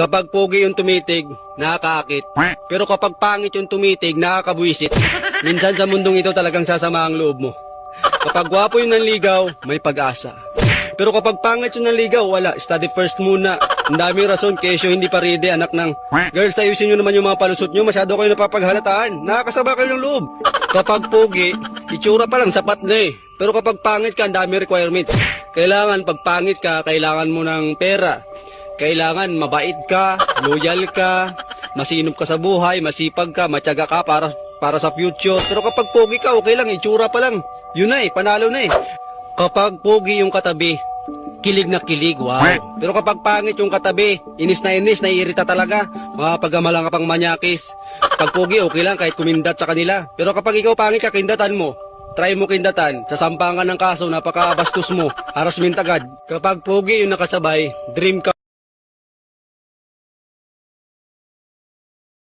Kapag pogi yung tumitig, nakakaakit. Pero kapag pangit yung tumitig, nakakabwisit. Minsan sa mundong ito talagang sasama ang loob mo. Kapag gwapo yung nanligaw, may pag-asa. Pero kapag pangit yung nanligaw, wala. Study first muna. Ang daming rason, kesyo hindi pa ready, anak ng... Girls, ayusin nyo naman yung mga palusot nyo. Masyado kayo napapaghalataan. Nakakasaba kayo ng loob. Kapag pogi, itsura pa lang sapat na eh. Pero kapag pangit ka, ang dami requirements. Kailangan, pag pangit ka, kailangan mo ng pera. Kailangan mabait ka, loyal ka, masinop ka sa buhay, masipag ka, matyaga ka para sa future. Pero kapag pogi ka, okay lang, itsura pa lang. Yun na eh, panalo na eh. Kapag pogi yung katabi, kilig na kilig, wow. Pero kapag pangit yung katabi, inis, naiirita talaga. Makapagamalang ka pang manyakis. Pag pogi, okay lang kahit kumindat sa kanila. Pero kapag ikaw pangit ka, kindatan mo. Try mo kindatan, sasampangan ng kaso, napaka-bastos mo, harassment agad. Kapag pogi yung nakasabay, dream ka.